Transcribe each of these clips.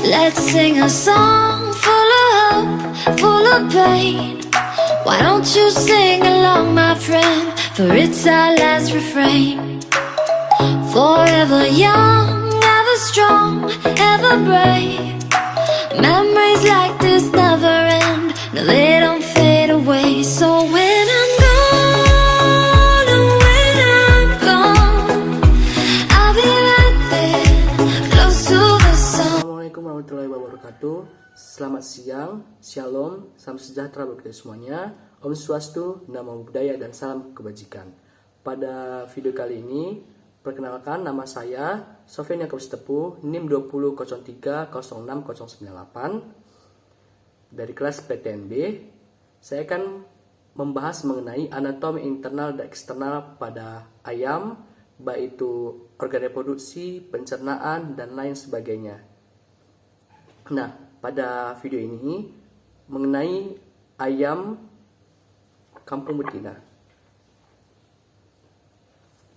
Let's sing a song full of hope, full of pain. Why don't you sing along, my friend? For it's our last refrain. Forever young, ever strong, ever brave. Memories like this never end. No, they don't fade away. So when I'm gone, oh, when I'm gone, I'll be right there, close to the sun. Assalamualaikum warahmatullahi wabarakatuh. Selamat siang, shalom, salam sejahtera bagi kita semuanya. Om Swastiastu, Namo Buddhaya, dan salam kebajikan. Pada video kali ini, perkenalkan nama saya Sofyan Yakub Sitepu, NIM 2003060098 dari kelas PTNB. Saya akan membahas mengenai anatomi internal dan eksternal pada ayam, baik itu organ reproduksi, pencernaan, dan lain sebagainya. Nah, pada video ini mengenai ayam kampung betina.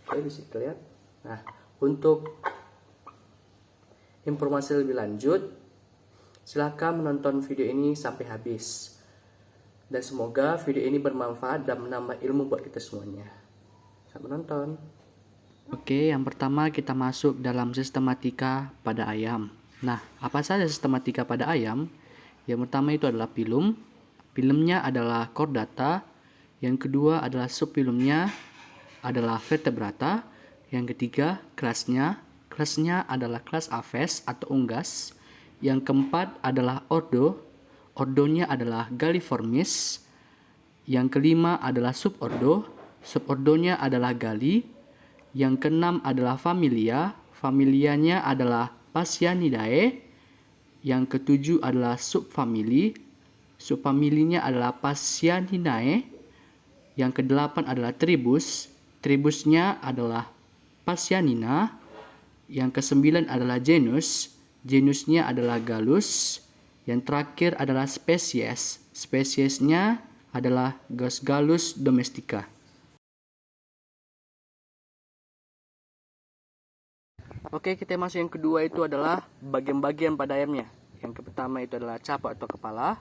Oke, bisa lihat. Nah, untuk informasi lebih lanjut, silakan menonton video ini sampai habis. Dan semoga video ini bermanfaat dan menambah ilmu buat kita semuanya. Selamat menonton. Oke, yang pertama kita masuk dalam sistematika pada ayam. Nah, apa saja sistematika pada ayam? Yang pertama itu adalah pilum. Pilumnya adalah chordata. Yang kedua adalah subfilumnya adalah vertebrata. Yang ketiga kelasnya. Kelasnya adalah kelas Aves atau unggas. Yang keempat adalah ordo. Ordonya adalah Galliformis. Yang kelima adalah subordo. Subordonya adalah Galli. Yang keenam adalah familia. Familianya adalah Phasianidae. Yang ketujuh adalah subfamili. Subfamilinya adalah Phasianinae. Yang kedelapan adalah tribus. Tribusnya adalah Phasianina. Yang kesembilan adalah genus. Genusnya adalah Gallus. Yang terakhir adalah spesies. Spesiesnya adalah Gallus domestica. Oke, kita masuk yang kedua, itu adalah bagian-bagian pada ayamnya. Yang pertama itu adalah caput atau kepala.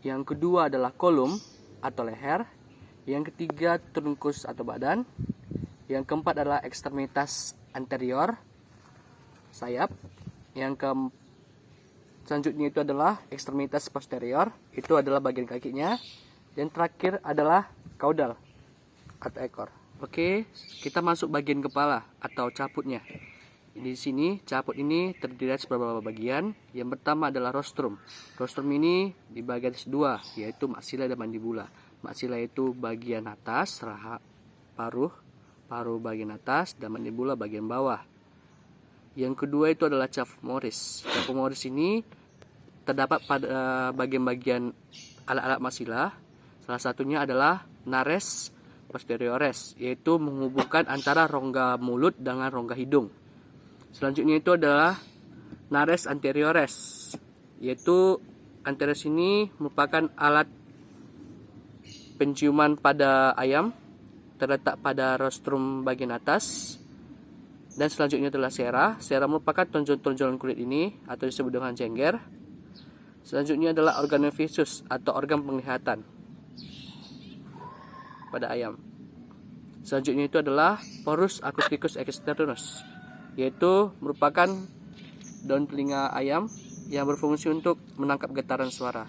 Yang kedua adalah kolum atau leher. Yang ketiga trunkus atau badan. Yang keempat adalah ekstremitas anterior, sayap. Selanjutnya itu adalah ekstremitas posterior, itu adalah bagian kakinya. Dan terakhir adalah caudal atau ekor. Oke, kita masuk bagian kepala atau caputnya. Di sini caput ini terdiri dari beberapa bagian. Yang pertama adalah rostrum. Rostrum ini dibagi atas dua, yaitu maksila dan mandibula. Maksila itu bagian atas, paruh bagian atas, dan mandibula bagian bawah. Yang kedua itu adalah cavus moris. Cavus moris ini terdapat pada bagian-bagian alat-alat maksila. Salah satunya adalah nares posteriores, yaitu menghubungkan antara rongga mulut dengan rongga hidung. Selanjutnya itu adalah nares anteriores, yaitu anteriores ini merupakan alat penciuman pada ayam, terletak pada rostrum bagian atas. Dan selanjutnya adalah sera. Sera merupakan tonjol-tonjolan kulit ini atau disebut dengan jengger. Selanjutnya adalah organ visuus atau organ penglihatan pada ayam. Selanjutnya itu adalah porus acousticus externus, yaitu merupakan daun telinga ayam yang berfungsi untuk menangkap getaran suara.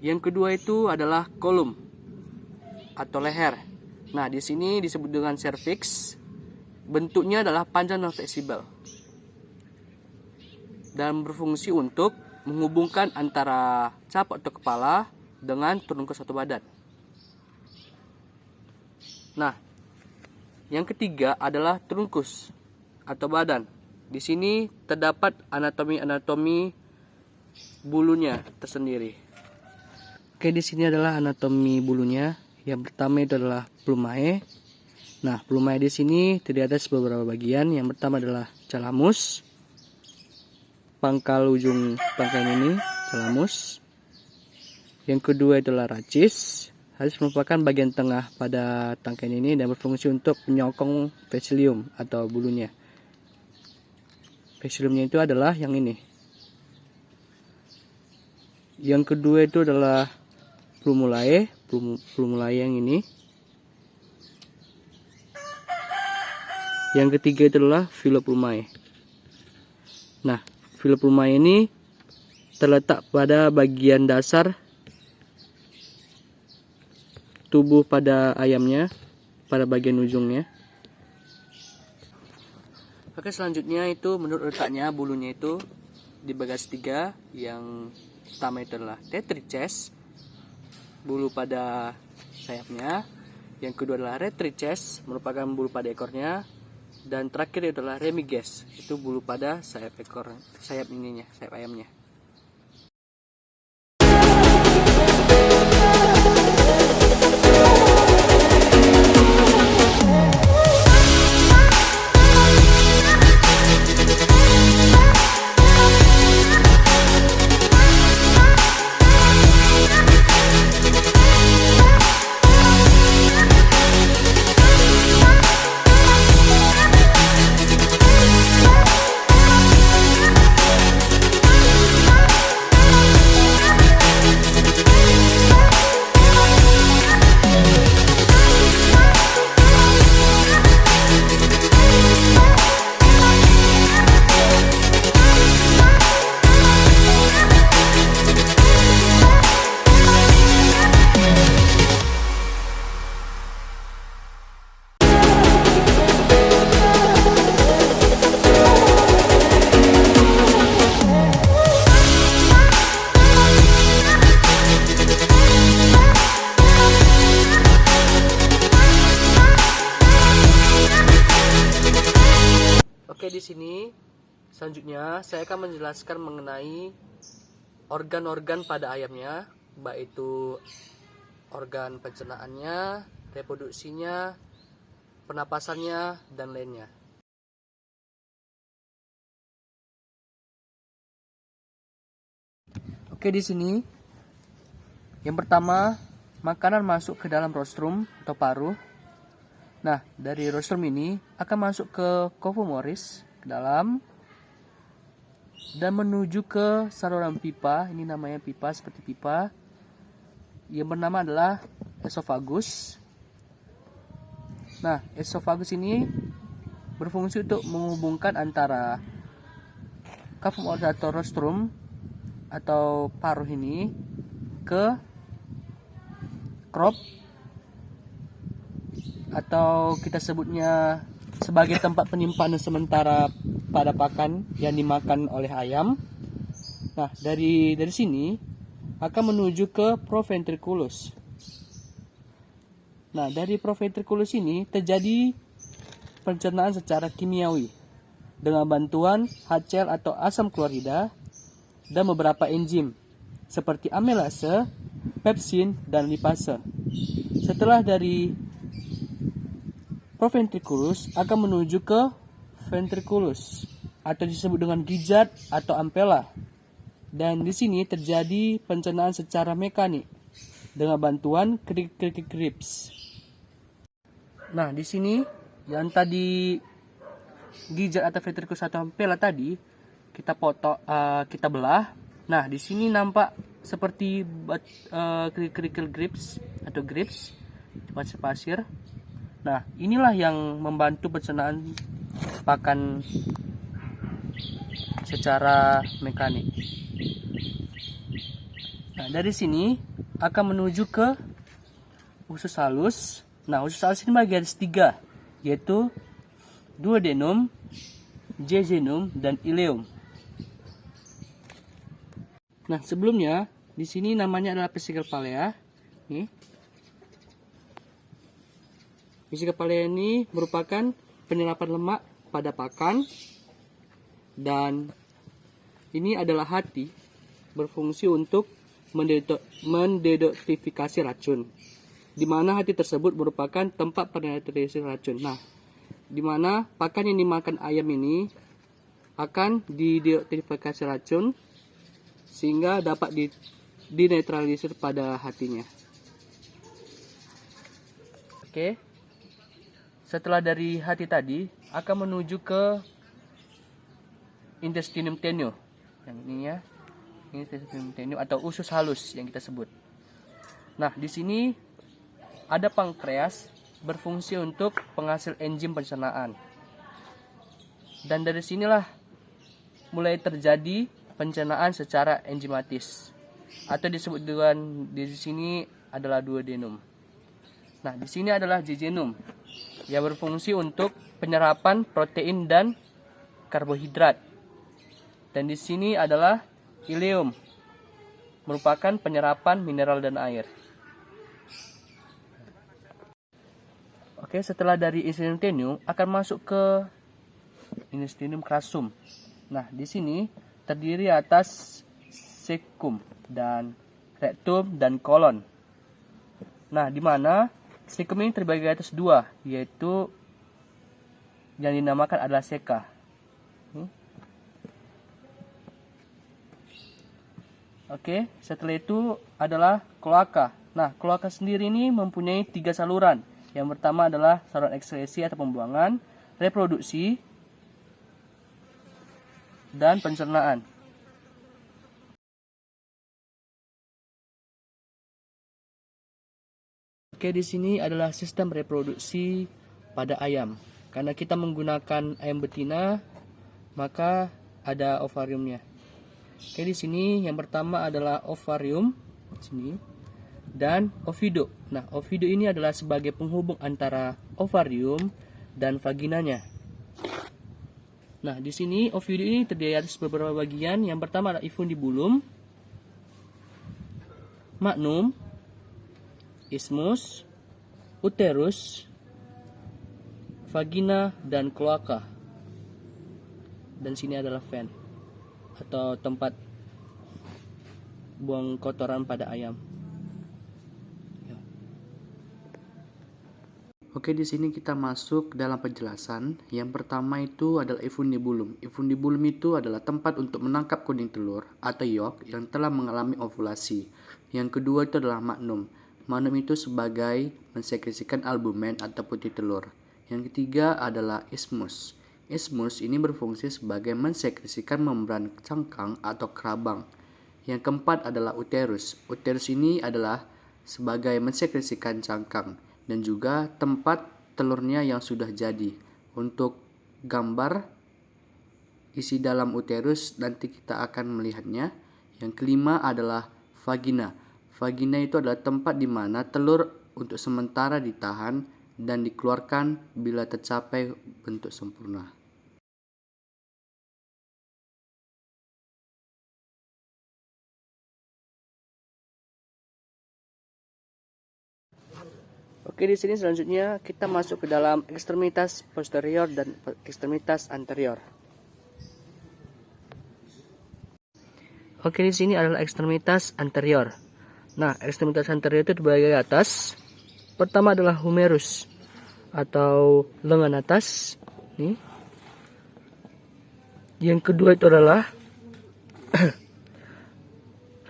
Yang kedua itu adalah kolum atau leher. Nah, di sini disebut dengan cervix. Bentuknya adalah panjang dan fleksibel dan berfungsi untuk menghubungkan antara caput atau kepala dengan trunkus atau badan. Nah, yang ketiga adalah trunkus atau badan. Di sini terdapat anatomi bulunya tersendiri. Oke, di sini adalah anatomi bulunya. Yang pertama itu adalah plumae. Nah, plumae di sini terdiri atas beberapa bagian. Yang pertama adalah calamus. Pangkal ujung pangkal ini calamus. Yang kedua adalah rachis. Rachis merupakan bagian tengah pada tangkai ini dan berfungsi untuk menyokong vecilium atau bulunya. Faciumnya itu adalah yang ini. Yang kedua itu adalah plumulae yang ini. Yang ketiga itu adalah Filoplumae. Nah, Filoplumae ini terletak pada bagian dasar tubuh pada ayamnya, pada bagian ujungnya. Oke, selanjutnya itu menurut letaknya bulunya itu dibagi 3. Yang pertama itu adalah tetraches, bulu pada sayapnya. Yang kedua adalah retriches, merupakan bulu pada ekornya. Dan terakhir itu adalah remiges, itu bulu pada sayap ayamnya. Oke, di sini selanjutnya saya akan menjelaskan mengenai organ-organ pada ayamnya, baik itu organ pencernaannya, reproduksinya, pernapasannya, dan lainnya. Oke, di sini yang pertama, makanan masuk ke dalam rostrum atau paruh. Nah, dari rostrum ini akan masuk ke covomoris ke dalam dan menuju ke saluran pipa. Ini namanya pipa, seperti pipa yang bernama adalah esophagus. Nah, esophagus ini berfungsi untuk menghubungkan antara covomoris atau rostrum atau paruh ini ke crop, atau kita sebutnya sebagai tempat penyimpanan sementara pada pakan yang dimakan oleh ayam. Nah, dari sini akan menuju ke proventriculus. Nah, dari proventriculus ini terjadi pencernaan secara kimiawi dengan bantuan HCl atau asam klorida dan beberapa enzim seperti amelase, pepsin, dan lipase. Setelah dari proventriculus akan menuju ke ventriculus atau disebut dengan gizzard atau ampela. Dan di sini terjadi pencernaan secara mekanik dengan bantuan kerikil ribs. Nah, di sini yang tadi gizzard atau ventriculus atau ampela tadi kita kita belah. Nah, di sini nampak seperti kerikil grips atau grips, pasir. Nah, inilah yang membantu pencernaan pakan secara mekanik. Nah, dari sini akan menuju ke usus halus. Nah, usus halus ini bagi garis 3, yaitu duodenum, jejunum, dan ileum. Nah, sebelumnya di sini namanya adalah vesicle palea. Nih. Vesicle palea ini merupakan penyerapan lemak pada pakan, dan ini adalah hati, berfungsi untuk mendetoksifikasi racun, di mana hati tersebut merupakan tempat penetrasi racun. Nah, di mana pakan yang dimakan ayam ini akan didetoksifikasi racun sehingga dapat dinetralisir pada hatinya. Oke. Setelah dari hati tadi akan menuju ke intestinum tenue. Yang ini ya, intestinum tenue atau usus halus yang kita sebut. Nah, di sini ada pankreas berfungsi untuk penghasil enzim pencernaan. Dan dari sinilah mulai terjadi pencernaan secara enzimatis atau disebut dengan di sini adalah duodenum. Nah, di sini adalah jejunum yang berfungsi untuk penyerapan protein dan karbohidrat. Dan di sini adalah ileum, merupakan penyerapan mineral dan air. Oke, setelah dari intestinum tenue akan masuk ke intestinum crassum. Nah, di sini terdiri atas cecum dan rectum dan kolon. Nah, di mana cecum ini terbagi atas dua, yaitu yang dinamakan adalah ceca. Oke, setelah itu adalah kloaka. Nah, kloaka sendiri ini mempunyai 3 saluran. Yang pertama adalah saluran ekskresi atau pembuangan, reproduksi, dan pencernaan. Oke, di sini adalah sistem reproduksi pada ayam. Karena kita menggunakan ayam betina, maka ada ovariumnya. Oke, di sini yang pertama adalah ovarium, sini, dan ovido. Nah, ovido ini adalah sebagai penghubung antara ovarium dan vaginanya. Nah, di sini ovido ini terdiri atas beberapa bagian. Yang pertama adalah infundibulum, magnum, isthmus, uterus, vagina, dan kloaka. Dan sini adalah ven atau tempat buang kotoran pada ayam. Oke, di sini kita masuk dalam penjelasan. Yang pertama itu adalah infundibulum. Infundibulum itu adalah tempat untuk menangkap kuning telur atau yolk yang telah mengalami ovulasi. Yang kedua itu adalah magnum. Magnum itu sebagai mensekresikan albumen atau putih telur. Yang ketiga adalah isthmus. Isthmus ini berfungsi sebagai mensekresikan membran cangkang atau kerabang. Yang keempat adalah uterus. Uterus ini adalah sebagai mensekresikan cangkang dan juga tempat telurnya yang sudah jadi. Untuk gambar isi dalam uterus nanti kita akan melihatnya. Yang kelima adalah vagina. Vagina itu adalah tempat di mana telur untuk sementara ditahan dan dikeluarkan bila tercapai bentuk sempurna. Oke, di sini selanjutnya kita masuk ke dalam ekstremitas posterior dan ekstremitas anterior. Oke, di sini adalah ekstremitas anterior. Nah, ekstremitas anterior itu terbagi atas. Pertama adalah humerus atau lengan atas. Nih. Yang kedua itu adalah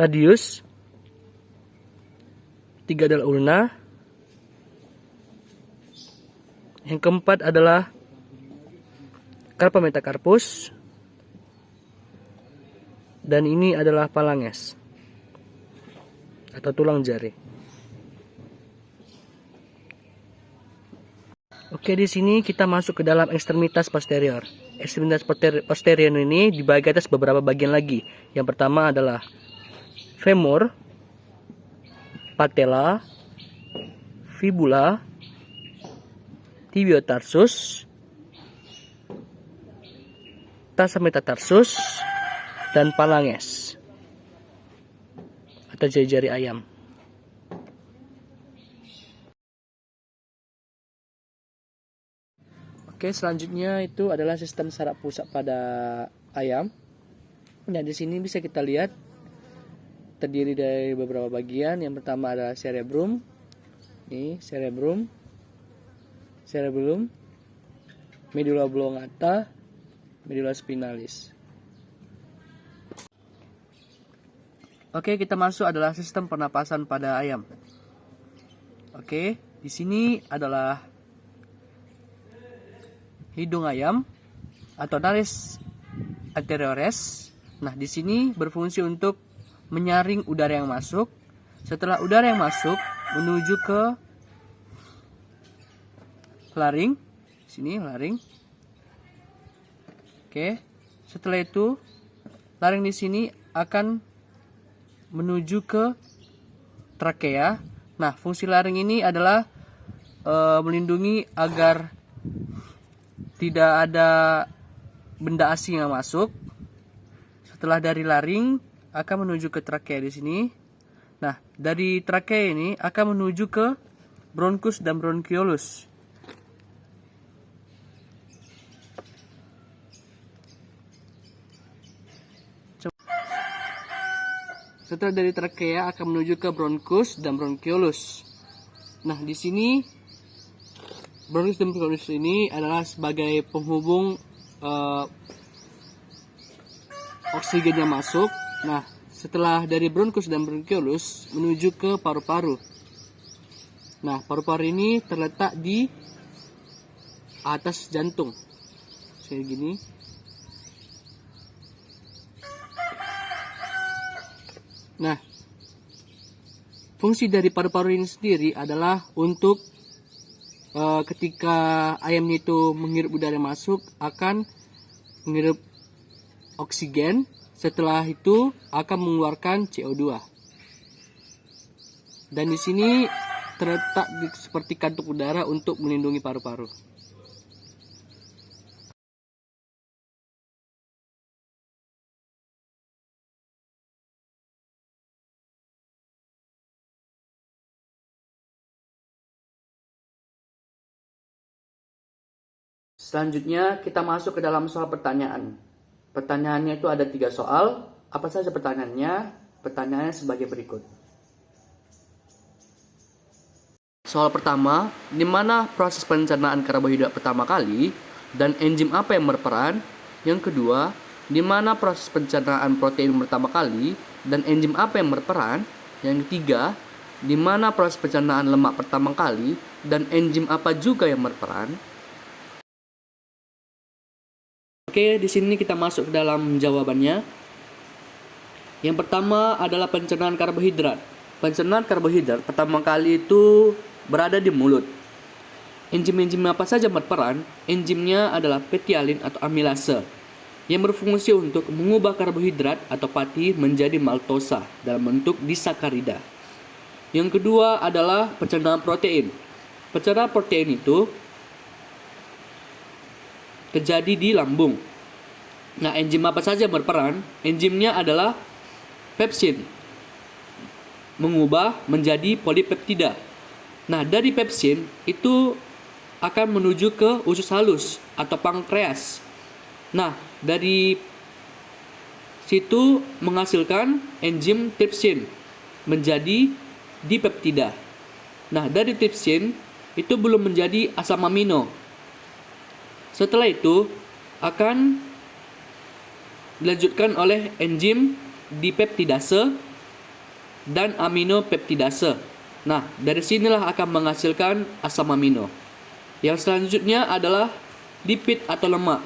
radius. Tiga adalah ulna. Yang keempat adalah carpa metacarpus. Dan ini adalah phalanges atau tulang jari. Oke, di sini kita masuk ke dalam ekstremitas posterior. Ekstremitas posterior ini dibagi atas beberapa bagian lagi. Yang pertama adalah femur, patella, fibula, tibiotarsus, tarsometatarsus, dan phalanges atau jari-jari ayam. Oke, selanjutnya itu adalah sistem saraf pusat pada ayam. Nah, di sini bisa kita lihat terdiri dari beberapa bagian. Yang pertama adalah cerebrum. Ini cerebrum, medulla oblongata, medulla spinalis. Oke, kita masuk adalah sistem pernapasan pada ayam. Oke, di sini adalah hidung ayam atau nares anteriores. Nah, di sini berfungsi untuk menyaring udara yang masuk. Setelah udara yang masuk menuju ke laring, sini laring. Oke. Setelah itu laring di sini akan menuju ke trakea. Nah, fungsi laring ini adalah melindungi agar tidak ada benda asing yang masuk. Setelah dari laring akan menuju ke trakea di sini. Nah, dari trakea ini akan menuju ke bronkus dan bronkiolus. Setelah dari trakea akan menuju ke bronkus dan bronkiolus. Nah, di sini bronkus dan bronkiolus ini adalah sebagai penghubung oksigen yang masuk. Nah, setelah dari bronkus dan bronkiolus menuju ke paru-paru. Nah, paru-paru ini terletak di atas jantung. Kayak gini. Nah, fungsi dari paru-paru ini sendiri adalah untuk ketika ayam itu menghirup udara masuk akan menghirup oksigen, setelah itu akan mengeluarkan CO2. Dan di sini terletak seperti kantong udara untuk melindungi paru-paru. Selanjutnya kita masuk ke dalam soal pertanyaan. Pertanyaannya itu ada 3 soal. Apa saja pertanyaannya? Pertanyaannya sebagai berikut. Soal pertama, di mana proses pencernaan karbohidrat pertama kali dan enzim apa yang berperan? Yang kedua, di mana proses pencernaan protein pertama kali dan enzim apa yang berperan? Yang ketiga, di mana proses pencernaan lemak pertama kali dan enzim apa juga yang berperan? Oke, di sini kita masuk ke dalam jawabannya. Yang pertama adalah pencernaan karbohidrat. Pencernaan karbohidrat pertama kali itu berada di mulut. Enzim-enzim apa saja berperan? Enzimnya adalah petialin atau amilase yang berfungsi untuk mengubah karbohidrat atau pati menjadi maltosa dalam bentuk disakarida. Yang kedua adalah pencernaan protein. Pencernaan protein itu terjadi di lambung. Nah, enzim apa saja berperan? Enzimnya adalah pepsin, mengubah menjadi polipeptida. Nah, dari pepsin itu akan menuju ke usus halus atau pankreas. Nah, dari situ menghasilkan enzim tripsin menjadi dipeptida. Nah, dari tripsin itu belum menjadi asam amino. Setelah itu akan dilanjutkan oleh enzim dipeptidase dan aminopeptidase. Nah, dari sinilah akan menghasilkan asam amino. Yang selanjutnya adalah lipid atau lemak.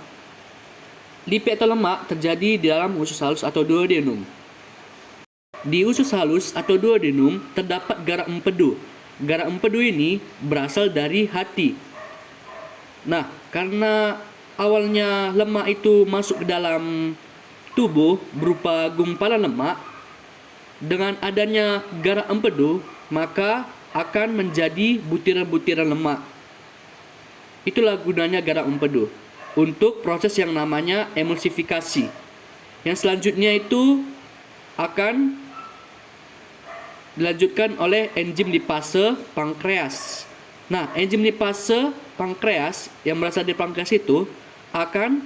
Lipid atau lemak terjadi di dalam usus halus atau duodenum. Di usus halus atau duodenum terdapat garak empedu. Garak empedu ini berasal dari hati. Nah, karena awalnya lemak itu masuk ke dalam tubuh berupa gumpalan lemak, dengan adanya garak empedu, maka akan menjadi butiran-butiran lemak. Itulah gunanya garak empedu untuk proses yang namanya emulsifikasi. Yang selanjutnya itu akan dilanjutkan oleh enzim lipase pankreas. Nah, enzim lipase pankreas yang berasal dari pankreas itu akan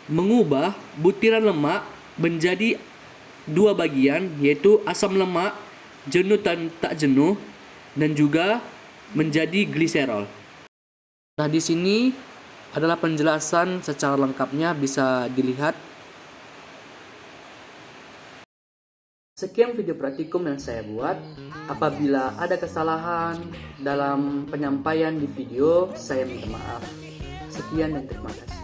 mengubah butiran lemak menjadi 2 bagian, yaitu asam lemak jenuh dan tak jenuh, dan juga menjadi gliserol. Nah, di sini adalah penjelasan secara lengkapnya, bisa dilihat. Sekian video praktikum yang saya buat. Apabila ada kesalahan dalam penyampaian di video, saya minta maaf. Sekian dan terima kasih.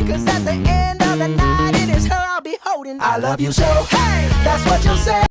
'cause at the end of the night, it is her I'll be holding. I love you so, hey, that's what you'll say.